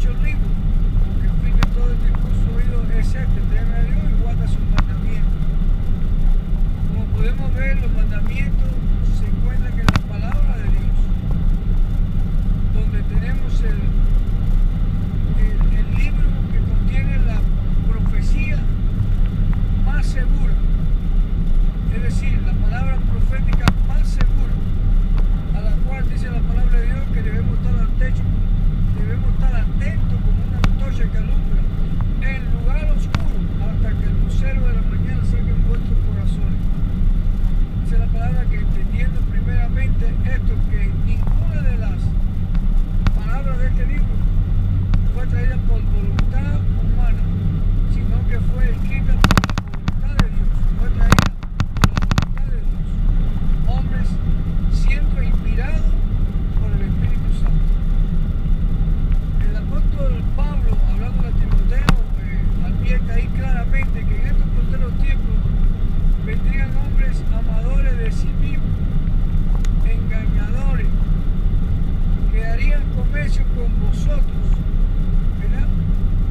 muchos libros, porque el fin de todo el discurso oído es este: teme a Dios y guarda sus mandamientos. Como podemos ver, los mandamientos se encuentran en la palabra de Dios, donde tenemos el libro que contiene la profecía más segura, es decir, la palabra profética más segura, a la cual dice la palabra de Dios que debemos estar atentos como una antorcha que alumbra en lugar oscuro hasta que el lucero de la mañana salga en vuestros corazones. Dice la palabra que, entendiendo primeramente esto, que ninguna de las palabras de este libro fue traída por voluntad humana, sino que fue escrita por la voluntad de Dios, fue traída por la voluntad de Dios, hombres siendo inspirados por el Espíritu Santo. El apóstol Pablo, hablando a Timoteo, advierte ahí claramente que en estos posteros tiempos vendrían hombres amadores de sí mismos, engañadores, que harían comercio con vosotros, ¿verdad?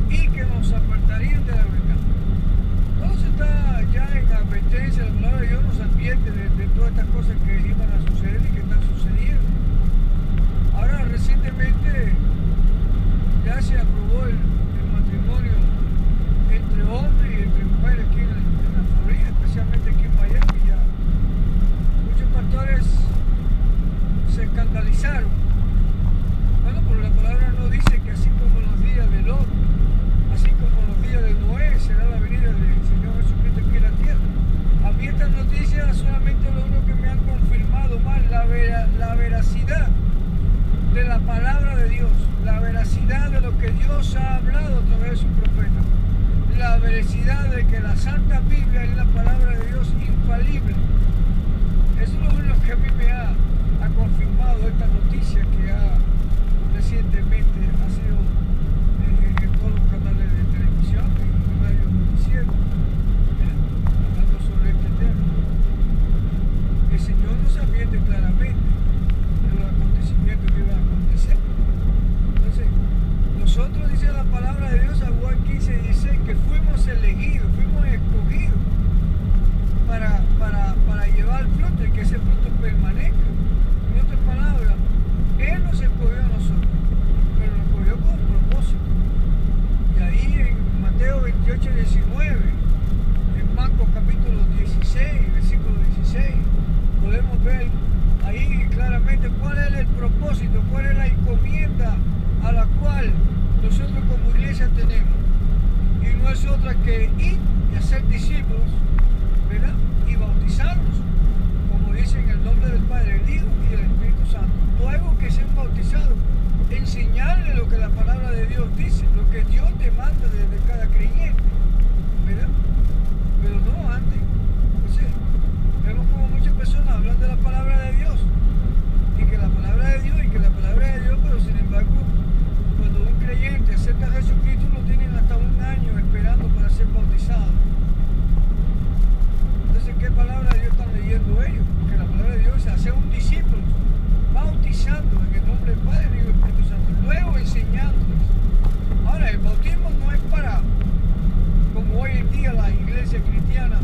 Y que nos apartarían de la verdad. Todo eso está ya en advertencia. La palabra de Dios nos advierte de todas estas cosas que iban a suceder y que están sucediendo. Ahora, recientemente ya se aprobó el matrimonio entre hombres y entre mujeres aquí en la Florida, especialmente aquí en Miami. Ya muchos pastores se escandalizaron. Bueno, pero la palabra no dice que así como en los días de Lot, así como en los días de Noé, será la venida del Señor Jesucristo aquí en la tierra. A mí estas noticias solamente lo único que me han confirmado más la veracidad de la palabra de Dios, la veracidad de lo que Dios ha hablado a través de su profeta, la veracidad de que la Santa Biblia es la palabra de Dios infalible. Eso es lo único que a mí me ha confirmado esta noticia que recientemente ha sido en todos los canales de televisión y radio noticiero, hablando sobre este tema. El Señor nos advierte claramente de los acontecimientos que iban a acontecer. Entonces, nosotros, dice la palabra de Dios, a Juan 15:16, que fuimos elegidos, fuimos escogidos para llevar fruto y que ese fruto permanezca. En otras palabras, Él nos escogió a nosotros, pero nos escogió con un propósito. Y ahí en Mateo 28:19, en Marcos capítulo 16, versículo 16, podemos ver ahí claramente cuál es el propósito, cuál es la encomienda a la cual nosotros como iglesia tenemos. Y no es otra que ir y hacer discípulos, ¿verdad? Y bautizarlos, como dice en el nombre del Padre, del Hijo y del Espíritu Santo. Luego que sean bautizados, enseñarles lo que la palabra de Dios dice, lo que Dios demanda de cada creyente, ¿verdad? Pero no antes. Entonces, vemos como muchas personas hablan de la palabra de Dios, y que la palabra de Dios, pero sin embargo, cuando un creyente acepta a Jesucristo, lo tienen hasta un año esperando para ser bautizado. Entonces, ¿qué palabra de Dios están leyendo ellos? Porque la palabra de Dios es hacer un discípulo, bautizando en el nombre del Padre, del Hijo y del Espíritu Santo, luego enseñándoles. Ahora, el bautismo no es para, como hoy en día la iglesia cristiana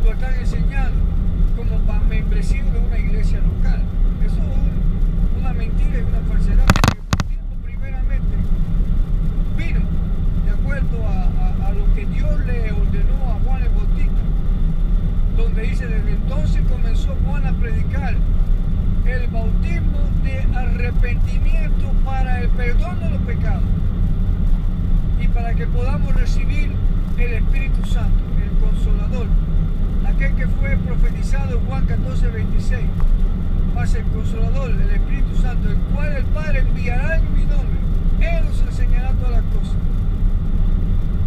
lo están enseñando, como para membresía de una iglesia local. Eso es una mentira y una falsedad. El bautismo primeramente vino de acuerdo a lo que Dios le ordenó a Juan el Bautista, donde dice: desde entonces comenzó Juan a predicar el bautismo de arrepentimiento para el perdón de los pecados y para que podamos recibir el Espíritu Santo, el Consolador, aquel que fue profetizado en Juan 14:26. Mas el Consolador, el Espíritu Santo, el cual el Padre enviará en mi nombre, Él os enseñará todas las cosas.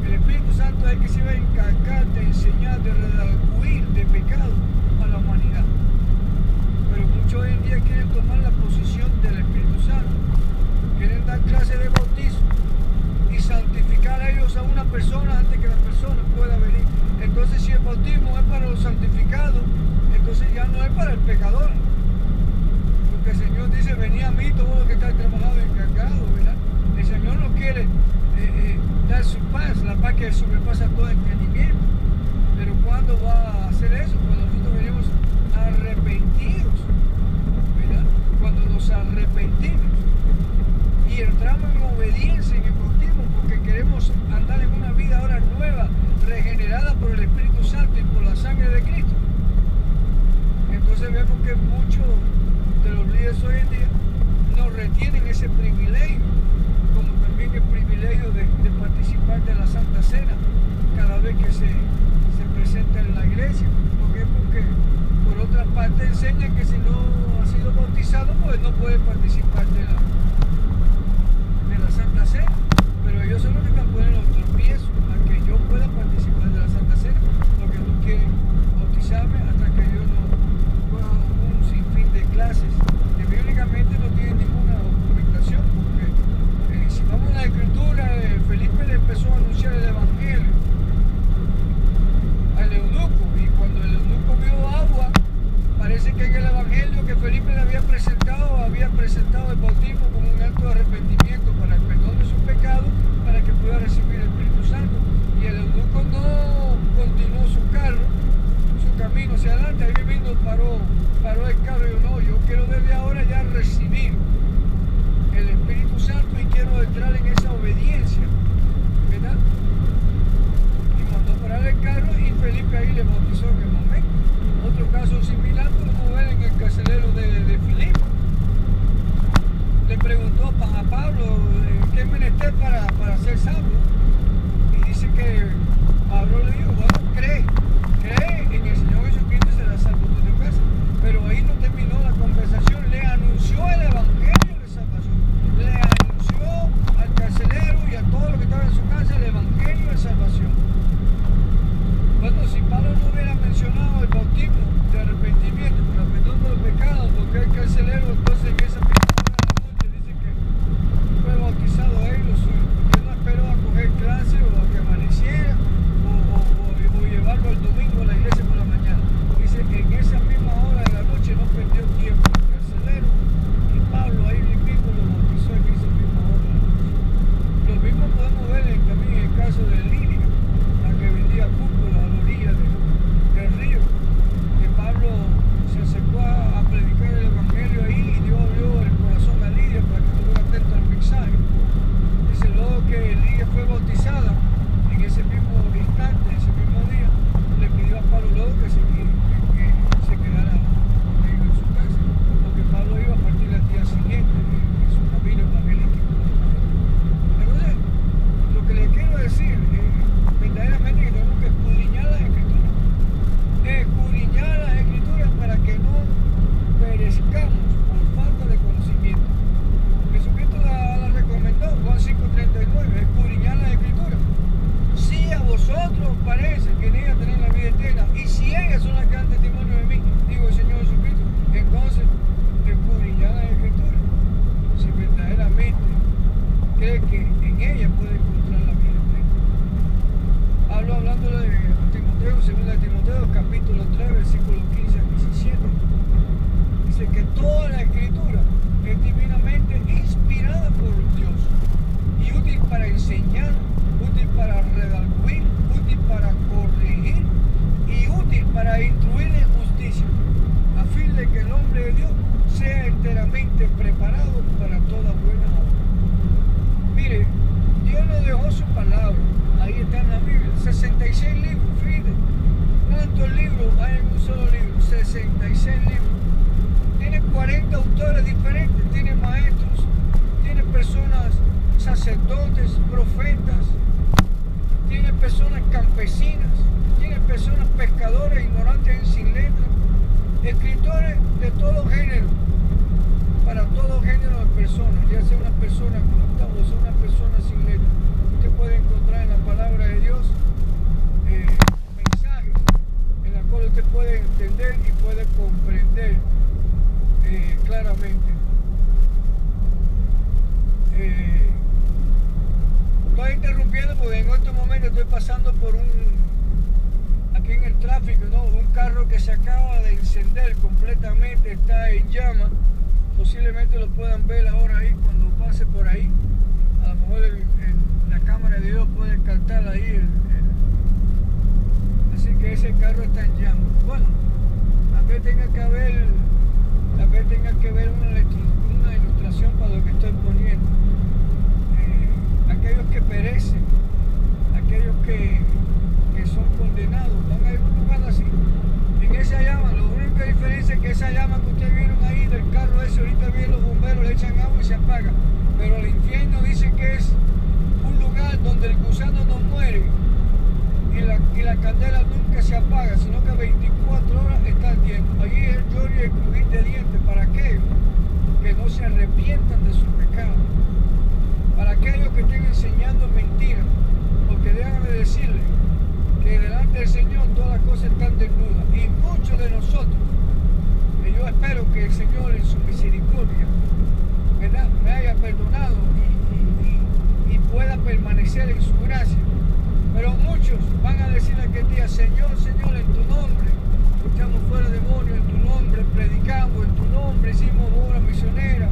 El Espíritu Santo es el que se va a encargar de enseñar, de redarguir de pecado a la humanidad. Pero muchos hoy en día quieren tomar la posición del Espíritu Santo, quieren dar clases de bautismo y santificar a ellos a una persona antes que la persona pueda venir. Entonces, si el bautismo es para los santificados, entonces ya no es para el pecador. Porque el Señor dice: venid a mí todos los que están trabajados y encargados, ¿verdad? El que sobrepasa todo entendimiento. Pero ¿cuándo va a hacer eso? Cuando nosotros venimos arrepentidos, ¿verdad? Cuando nos arrepentimos y entramos en obediencia en el bautismo, porque queremos andar en una vida ahora nueva, regenerada por el Espíritu Santo y por la sangre de Cristo. Entonces vemos que muchos de los líderes hoy en día no retienen ese privilegio, como también el privilegio de participar de la Santa Cena cada vez que se presenta en la iglesia. ¿Por qué? Porque por otra parte enseñan que si no ha sido bautizado, pues no puede participar de la Santa Cena. Pero ellos son los que están poniendo los tropiezos a que yo pueda participar de la Santa Cena, porque no quieren bautizarme hasta que yo no coja un sinfín de clases que bíblicamente no tienen ninguna documentación, porque si vamos a la Escritura, Felipe le empezó a anunciar el Evangelio al eunuco, y cuando el eunuco vio agua, parece que en el Evangelio que Felipe le había presentado el bautismo como un acto de arrepentimiento para el perdón de sus pecados, para que pueda recibir el Espíritu Santo. Y el eunuco no continuó su camino hacia adelante. Ahí mismo paró el carro y dijo: no, yo quiero desde ahora ya recibir el Espíritu Santo y quiero entrar en esa obediencia, ¿verdad? Y mandó parar el carro y Felipe ahí le bautizó en el momento. Otro caso similar podemos ver en el carcelero de Filipo. Le preguntó a Pablo qué menester para ser salvo, y dice que Pablo le dijo: bueno, cree en el Señor Jesucristo y será salvo tú de tu casa. Pero ahí no terminó la conversación, le anunció el Evangelio de salvación, le anunció al carcelero y a todos los que estaban en su casa el Evangelio de salvación. Bueno, si Pablo no hubiera mencionado el bautismo de arrepentimiento para el perdón de los pecados, porque el carcelero entonces en esa misma hora de la noche dice que fue bautizado él o suyo, porque él no esperó a coger clase o a que amaneciera o llevarlo el domingo a la iglesia por la mañana. Dice que en esa misma hora de la noche no perdió tiempo el carcelero, y Pablo ahí mismo lo bautizó en esa misma hora de la noche. Lo mismo podemos ver también en el caso de Lidia, la que vendía cúpula a la orilla del río, que Pablo se acercó a predicar el Evangelio ahí, y Dios abrió el corazón a Lidia para que estuviera atento al mensaje. Dice luego que Lidia fue bautizada, en ese mismo instante, ese mismo día, le pidió a Pablo luego que se quedara con ellos en su casa, porque Pablo iba a partir al día siguiente en su camino evangelístico. Entonces, lo que le quiero decir es verdaderamente que tenemos que escudriñar las Escrituras para que no perezcamos por falta de conocimiento. Jesucristo la recomendó, Juan 5:39, escudriñar las Escrituras. Si a vosotros parece que en ellas tenéis la vida eterna, y si ellas son las que dan testimonio de mí, digo el Señor Jesucristo, entonces escudriñad las Escrituras. Si verdaderamente cree que en ellas puede encontrar la vida eterna. Hablo hablando de Timoteo, 2 Timoteo, capítulo 3, versículos 15 a 17. Dice que toda la Escritura es divinamente inspirada por Dios y útil para enseñar, útil para redarguir, útil para corregir y útil para instruir en justicia, a fin de que el hombre de Dios sea enteramente preparado para toda buena obra. Mire, Dios nos dejó su palabra, ahí está en la Biblia, 66 libros, fíjate. ¿Cuántos libros hay en un solo libro? 66 libros. Tiene 40 autores diferentes, tiene maestros, tiene personas, sacerdotes, profetas, tiene personas campesinas, tiene personas pescadores, ignorantes y sin letra, escritores de todo género, para todo género de personas, ya sea una persona culta o sea una persona sin letra. Usted puede encontrar en la palabra de Dios mensajes en los cuales usted puede entender y puede comprender claramente. Estoy interrumpiendo porque en este momento estoy pasando por aquí en el tráfico, ¿no? Un carro que se acaba de encender completamente, está en llamas. Posiblemente lo puedan ver ahora ahí cuando pase por ahí. A lo mejor en la cámara de Dios puede captar ahí bueno, tal vez tenga que haber una ilustración para lo que estoy poniendo. Aquellos que perecen, aquellos que son condenados, van a ir a un lugar así, en esa llama. La única diferencia es que esa llama que ustedes vieron ahí del carro ese, ahorita vienen los bomberos, le echan agua y se apaga, pero el infierno dice que es un lugar donde el gusano no muere y la candela nunca se apaga, sino que 24 horas está ardiendo. Allí es el lloro y el crujir de dientes para aquellos que no se arrepientan de sus pecados, para aquellos que estén enseñando mentiras, porque déjame decirles que delante del Señor todas las cosas están desnudas, y muchos de nosotros, y yo espero que el Señor en su misericordia, ¿verdad?, me haya perdonado y pueda permanecer en su gracia. Pero muchos van a decir aquel día: Señor, Señor, en tu nombre echamos fuera demonios, en tu nombre predicamos, en tu nombre hicimos obra misionera,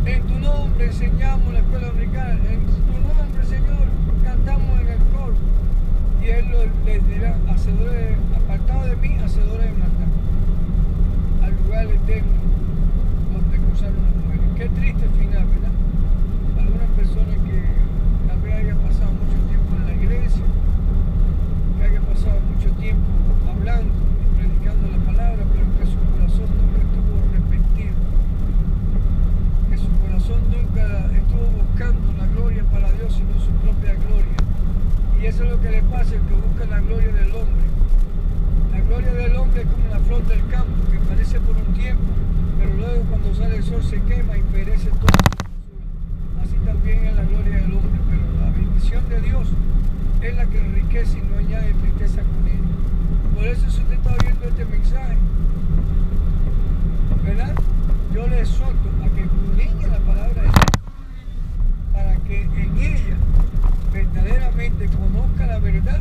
en tu nombre enseñamos en la escuela americana, en tu nombre, Señor, cantamos en el coro. Y Él les dirá: apartados de mí, hacedores de maldad, al lugar eterno donde cruzaron las mujeres. Qué triste final, ¿verdad? Algunas personas que tal vez hayan pasado mucho tiempo en la iglesia, que hayan pasado mucho tiempo hablando y predicando la palabra, pero que su corazón nunca estuvo arrepentido, que su corazón nunca estuvo buscando la gloria para Dios, sino su propia gloria. Y eso es lo que le pasa al que busca la gloria del hombre. La gloria del hombre es como la flor del campo, que parece por un tiempo, pero luego cuando sale el sol se quema y perece todo. Así también es la gloria del hombre, pero la bendición de Dios es la que enriquece y no añade tristeza con ella. Por eso, si usted está oyendo este mensaje, ¿verdad?, yo le exhorto a que escudriñe la palabra de Dios, para que en ella verdaderamente conozca la verdad